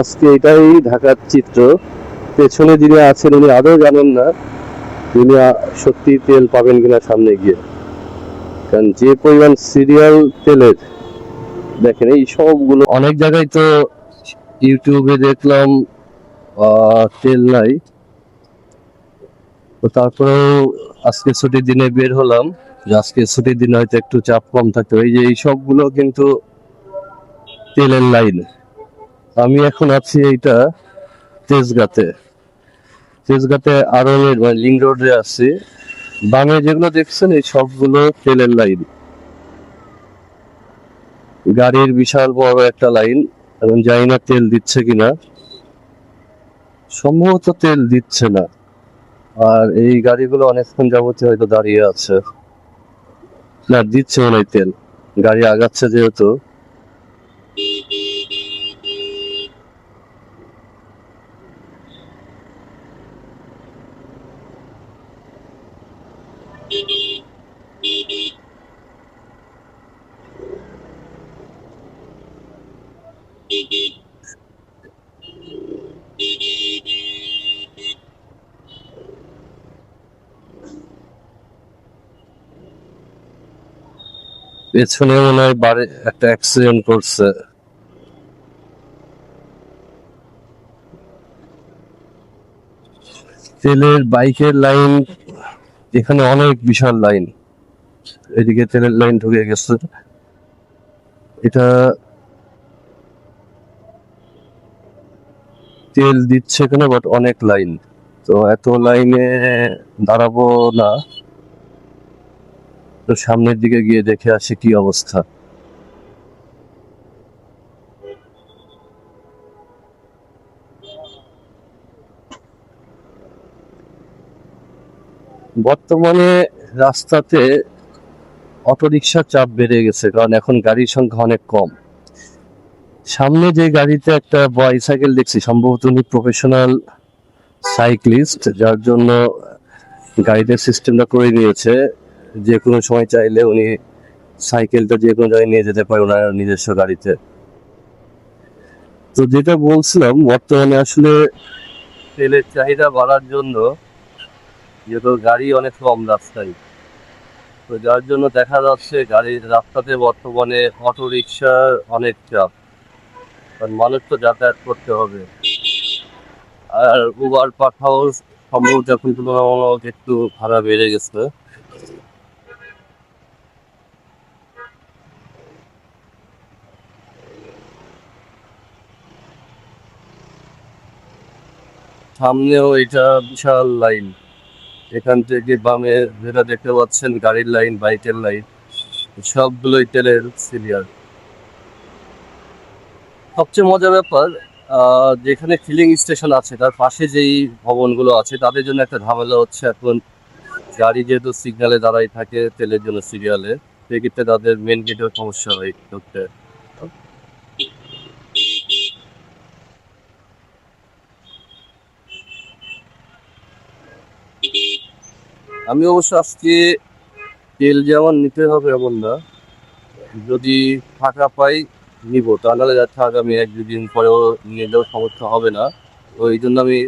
আজকে এটাই ঢাকার চিত্র। পেছনে যিনি আছেন উনি আদৌ জানেন না তিনি সত্যি তেল পাবেন কিনা সামনে গিয়ে। কারণ যে পরিমাণ সিরিয়াল তেলের, দেখেন এই সবগুলো অনেক জায়গায় তো ইউটিউবে দেখলাম তেল নাই, তো তারপরেও আজকে ছুটির দিনে বের হলাম যে আজকে ছুটির দিনে হয়তো একটু চাপ কম থাকতো। এই যে এই সবগুলো কিন্তু তেলের লাইন। আমি এখন আছি এইটা তেজগাঁতে। তেজগাঁতে আড়ংয়ের মানে লিং রোডে আছি। বামে যেগুলো দেখছেন এই সবগুলো তেলের লাইন, গাড়ির বিশাল বড় একটা লাইন। এবং জানি না তেল দিচ্ছে কিনা, সম্ভবত তেল দিচ্ছে না। আর এই গাড়িগুলো অনেকক্ষণ যাবতীয় হয়তো দাঁড়িয়ে আছে। না, দিচ্ছে মনে হয় তেল, গাড়ি আগাচ্ছে যেহেতু। পেছনে মনে হয় বাড়ি একটা অ্যাক্সিডেন্ট করছে। তেলের বাইকের লাইন এখানে অনেক বিশাল লাইন। এদিকে তেলের লাইন ঢুকে গেছে। এটা তেল দিচ্ছে এখানে, বাট অনেক লাইন। তো এত লাইনে দাঁড়াবো না, তো সামনের দিকে গিয়ে দেখে আসি কি অবস্থা। বর্তমানে রাস্তাতে অটোরিকশার চাপ বেড়ে গেছে, কারণ এখন গাড়ির সংখ্যা অনেক কম। সামনে যে গাড়িতে একটা বাইসাইকেল দেখছি, সম্ভবত উনি প্রফেশনাল সাইক্লিস্ট, যার জন্য গাড়িতে সিস্টেমটা করে নিয়েছে যে কোনো সময় চাইলে উনি সাইকেলটা যে কোনো জায়গায় নিয়ে যেতে পারে ওনার নিজস্ব গাড়িতে। তো যেটা বলছিলাম, বর্তমানে আসলে তেলের চাহিদা বাড়ার জন্য যেহেতু গাড়ি অনেক কম রাস্তায়, তো যার জন্য দেখা যাচ্ছে গাড়ির রাস্তাতে বর্তমানে অটো রিক্সার অনেক চাপ, কারণ মানুষ তো যাতায়াত করতে হবে। আর উবার পাঠাও সম্ভবত এখন তুলনামূলক একটু ভাড়া বেড়ে গেছে। সামনেও এটা বিশাল লাইন। এখান থেকে বামে যেটা দেখতে পাচ্ছেন গাড়ির লাইন, বাইকের লাইন, সবগুলোই তেলের সিরিয়াল। সবচেয়ে মজার ব্যাপার, যেখানে ফিলিং স্টেশন আছে তার পাশে যেই ভবনগুলো আছে তাদের জন্য একটা ঝামেলা হচ্ছে এখন। গাড়ি যেহেতু সিগন্যালে দাঁড়াই থাকে তেলের জন্য সিরিয়ালে, সেক্ষেত্রে তাদের মেন গেটেও সমস্যা হয় ঢুকতে। আমি অবশ্য আজকে তেল যেমন নিতে হবে এমন না, যদি ফাঁকা পাই নিব, তা নাহলে যাচ্ছে আগামী এক দুদিন পরেও নিলেও সমস্যা হবে না। তো এই জন্য আমি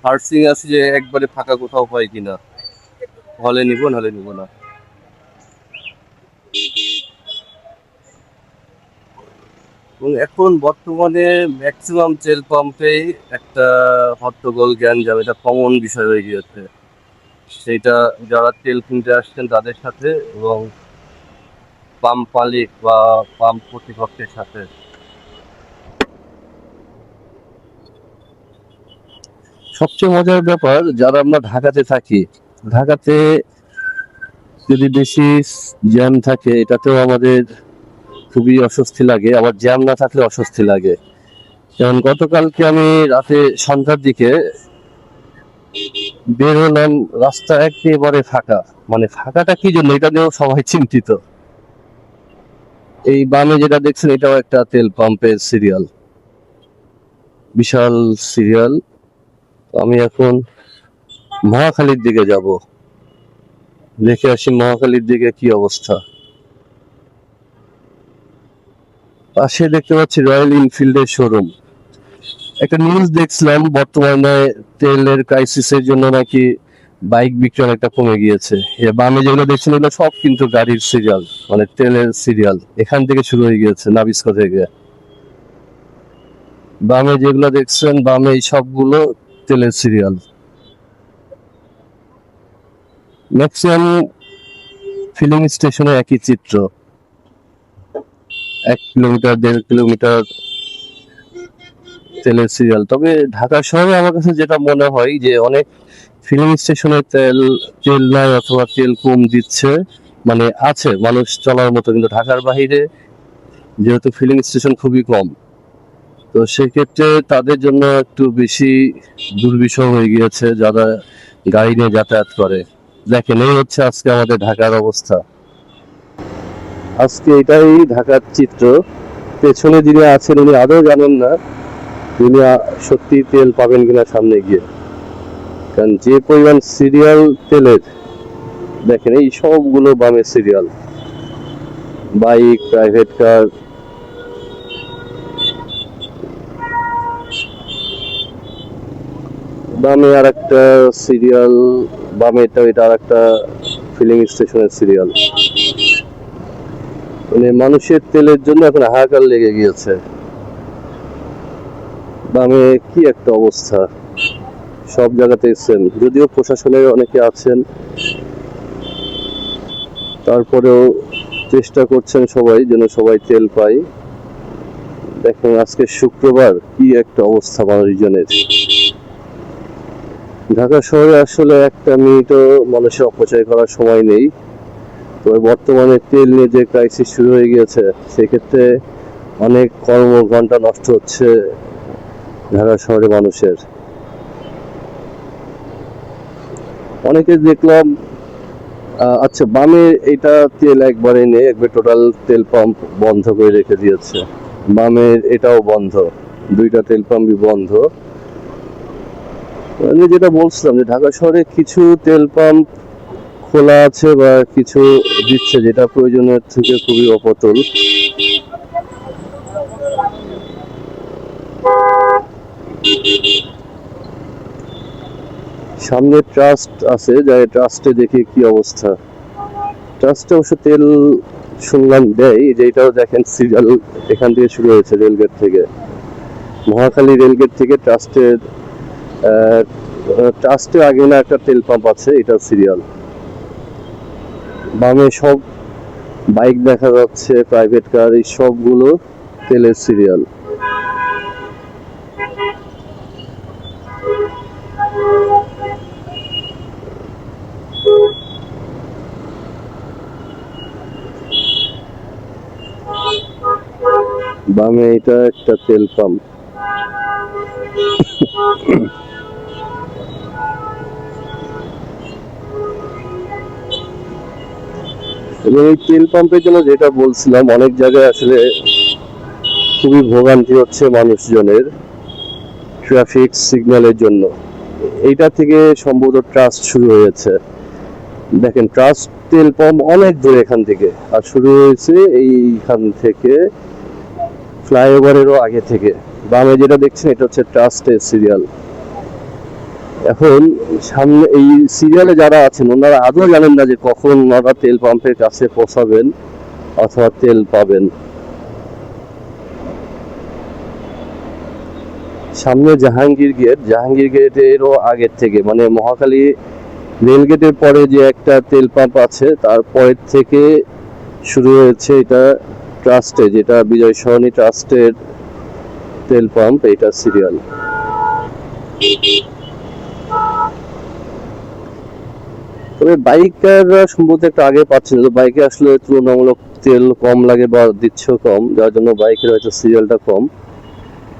সার্চিং আছি যে একবারে ফাঁকা কোথাও পাই কিনা, হলে নিব নাহলে নিব না। এবং এখন বর্তমানে ম্যাক্সিমাম তেল পাম্পেই একটা হট্টগোল গ্যাঞ্জাম, এটা কমন বিষয় হয়ে গিয়েছে। সেটা যারা তেল কিনতে আসছেন তাদের সাথে এবং পাম্প মালিক বা পাম্প কর্তৃপক্ষের সাথে। সবচেয়ে মজার ব্যাপার, যারা আমরা ঢাকাতে থাকি, ঢাকাতে যদি বেশি জ্যাম থাকে এটাতেও আমাদের খুবই অস্বস্তি লাগে, আবার জ্যাম না থাকলে অস্বস্তি লাগে। যেমন গতকালকে আমি রাতে সন্ধ্যার দিকে বের হলাম, রাস্তা একেবারে ফাঁকা। মানে ফাঁকাটা কি জন্য এটা নিয়েও সবাই চিন্তিত। এই বামে যেটা দেখছেন এটাও একটা তেল পাম্পের সিরিয়াল, বিশাল সিরিয়াল। আমি এখন মহাখালীর দিকে যাব, দেখে আসি মহাখালীর দিকে কি অবস্থা। পাশে দেখতে পাচ্ছি রয়্যাল এনফিল্ডের শোরুম। একটা নিউজ দেখছিলাম বর্তমানে তেলের ক্রাইসিসের জন্য নাকি বাইক বিক্রি অনেকটা কমে গিয়েছে। বামে যেগুলো দেখছেন এগুলো সব কিন্তু গাড়ির সিরিয়াল, মানে তেলের সিরিয়াল এখান থেকে শুরু হয়ে গিয়েছে নাবিস্কো থেকে। বামে যেগুলো দেখছেন বামে এই সবগুলো তেলের সিরিয়াল। ম্যাক্সিমাম ফিলিং স্টেশনে একই চিত্র, 1 কিলোমিটার 1.5 কিলোমিটার তেলের সিরিয়াল। তবে ঢাকা শহরে আমার কাছে যেটা মনে হয় যে অনেক ফিলিং স্টেশনে তেল নাই অথবা তেল কম দিচ্ছে, মানে আছে মানুষ চলার মতো, কিন্তু ঢাকার বাহিরে যেহেতু ফিলিং স্টেশন খুবই কম, তো সেক্ষেত্রে তাদের জন্য একটু বেশি দুর্বিষহ হয়ে গিয়েছে যারা গাড়ি নিয়ে যাতায়াত করে। দেখেন এই হচ্ছে আজকে আমাদের ঢাকার অবস্থা। আজকে এটাই ঢাকার চিত্র। পেছনে যিনি আছেন উনি আদৌ জানেন না তিনি সত্যি তেল পাবেন কিনা সামনে গিয়ে, কারণ যে পরিমাণ সিরিয়াল তেলের, দেখেন এই সবগুলো বামে সিরিয়াল, বাইক, প্রাইভেট কার। বামে আর একটা সিরিয়াল, বামে এটা আর একটা ফিলিং স্টেশনের সিরিয়াল। মানে মানুষের তেলের জন্য এখন হাহাকার লেগে গিয়েছে। বামে কি একটা অবস্থা, সব জায়গাতে সেম। যদিও প্রশাসনের অনেকে আছেন, তারপরেও চেষ্টা করছেন সবাই যেন সবাই তেল পায়। দেখেন আজকে শুক্রবার কি একটা অবস্থা মানুষজনের। ঢাকা শহরে আসলে একটা মিনিটও মানুষের অপচয় করার সময় নেই। তবে বর্তমানে তেল নিয়ে যে ক্রাইসিস শুরু হয়ে গিয়েছে সেক্ষেত্রে অনেক কর্মঘণ্টা নষ্ট হচ্ছে ঢাকা শহরে মানুষের। অনেকে দেখলাম, আচ্ছা বামে এটা তেল একবারে নেই, একবার টোটাল তেল পাম্প বন্ধ করে রেখে দিয়েছে। বামের এটাও বন্ধ, 2টা তেল পাম্পই বন্ধ। আমি যেটা বলছিলাম যে ঢাকা শহরে কিছু তেল পাম্প খোলা আছে বা কিছু দিচ্ছে যেটা প্রয়োজনের থেকে খুবই অপতল। সামনে ট্রাস্ট আছে, যাই ট্রাস্টে দেখি কি অবস্থা। ট্রাস্টে অবশ্য তেল শুনলাম দেয়, যেটাও দেখেন সিরিয়াল এখান থেকে শুরু হয়েছে রেলগেট থেকে, মহাখালী রেলগেট থেকে ট্রাস্টে আগে না একটা তেল পাম্প আছে, এটা সিরিয়াল। বামে সব বাইক দেখা যাচ্ছে, প্রাইভেট কার, এই সবগুলো তেলের সিরিয়াল। বামে এটা একটা তেল পাম্প। এবং এই তেল পাম্পের জন্য যেটা বলছিলাম, অনেক জায়গায় আসলে খুবই ভোগান্তি হচ্ছে মানুষজনের ট্রাফিক সিগন্যালের জন্য। এইটা থেকে সম্ভবত ট্রাস্ট শুরু হয়েছে। দেখেন ট্রাস্ট তেল পাম্প অনেক দূরে এখান থেকে, আর শুরু হয়েছে এইখান থেকে ফ্লাইওভারেরও আগে থেকে। বামে যেটা দেখছেন এটা হচ্ছে ট্রাস্টের সিরিয়াল। এখন সামনে এই সিরিয়ালে যারা আছেন ওনারা আদৌ জানেন না যে কখন ওনারা তেল পাম্পের কাছে পৌঁছাবেন অথবা তেল পাবেন। সামনে জাহাঙ্গীর গেটেরও আগের থেকে, মানে মহাখালী রেল গেটের পরে যে একটা তেল পাম্প আছে তারপরের থেকে শুরু হয়েছে এটা ট্রাস্টে, যেটা বিজয় সরণি ট্রাস্টের তেল পাম্প, এটা সিরিয়াল। তবে বাইকাররা সম্ভবত একটু আগে পাচ্ছেন, বাইকে আসলে তুলনামূলক তেল কম লাগে বা দিচ্ছে কম, যার জন্য বাইকের হয়তো সিরিয়ালটা কম।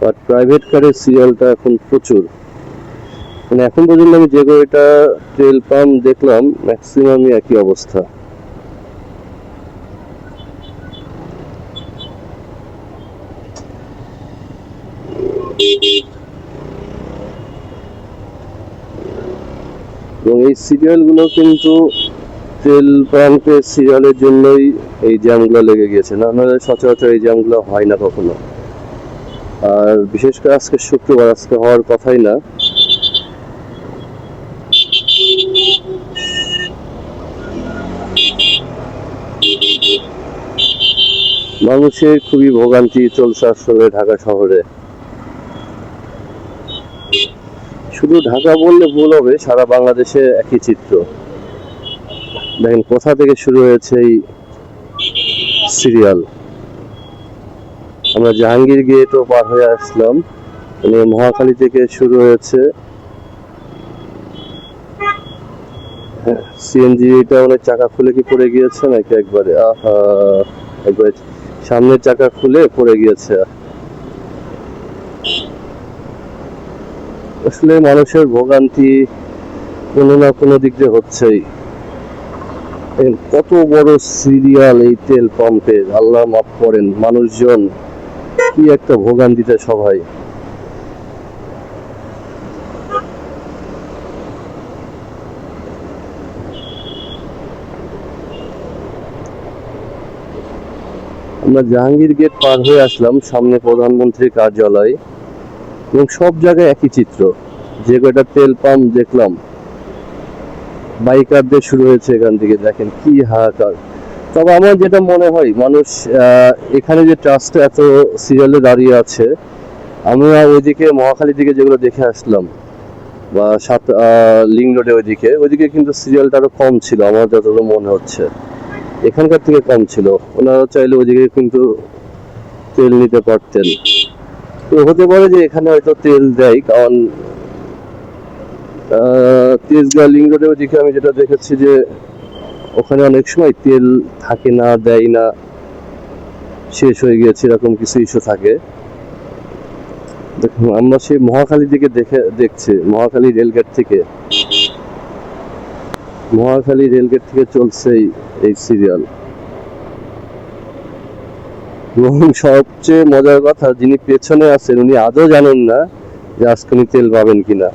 বাট প্রাইভেট কারের সিরিয়ালটা এখন প্রচুর। মানে এখন পর্যন্ত আমি যে কয়টা তেল পাম্প দেখলাম ম্যাক্সিমামই একই অবস্থা। এবং এই সিরিয়ালগুলো কিন্তু তেল পাম্পের সিরিয়ালের জন্যই এই জ্যামগুলো লেগে গিয়েছে, না হলে সচরাচর এই জ্যামগুলো হয় না কখনো। আর বিশেষ করে আজকে শুক্রবার, আজকে হওয়ার কথাই না। মানুষের খুবই ভোগান্তি চলছে আসলে ঢাকা শহরে। শুধু ঢাকা বললে ভুল হবে, সারা বাংলাদেশে একই চিত্র। দেখেন কোথা থেকে শুরু হয়েছে এই সিরিয়াল। আমরা জাহাঙ্গীর গেটও পার হয়ে আসলাম, মানে মহাখালী থেকে শুরু হয়েছে। সিএনজি এটা অনেক চাকা খুলে কি পড়ে গিয়েছে নাকি একবারে? একবারে সামনের চাকা খুলে পড়ে গিয়েছে। আসলে মানুষের ভোগান্তি কোনো না কোনো দিক দিয়ে হচ্ছেই। কত বড় সিরিয়াল এই তেল পাম্পে, আল্লাহ মাফ করেন। মানুষজন কি একটা ভোগান্তিতে সবাই। আমরা জাহাঙ্গীর গেট পার হয়ে আসলাম, সামনে প্রধানমন্ত্রীর কার্যালয়, এবং সব জায়গায় একই চিত্র। যে কয়টা তেল পাম্প দেখলাম, বাইকারদের শুরু হয়েছে এখান থেকে। দেখেন কি হাহাকার। তবে আমার যেটা মনে হয়, মানুষ এখানে যে ট্রাস্টে এত সিরিয়ালে দাঁড়িয়ে আছে, আমরা ওইদিকে মহাখালীর দিকে যেগুলো দেখে আসলাম, বা লিং রোডে ওইদিকে কিন্তু সিরিয়ালটা আরো কম ছিল আমার যতটা মনে হচ্ছে। এখানকার থেকে কম ছিল। ওনারা চাইলে ওইদিকে কিন্তু তেল নিতে পারতেন। তো হতে পারে যে এখানে হয়তো তেল দেয়, কারণ তেজগাঁ লিং রোডে ওইদিকে আমি যেটা দেখেছি যে ওখানে অনেক সময় তেল থাকে না, দেয় না, শেষ হয়ে গিয়েছে, এরকম কিছু ইস্যু থাকে। দেখুন আমরা সেই মহাখালীর দিকে দেখছি, মহাখালী রেলগেট থেকে চলছে এই সিরিয়াল। এবং সবচেয়ে মজার কথা, যিনি পেছনে আছেন উনি আদৌ জানেন না যে আজকে উনি তেল পাবেন কিনা।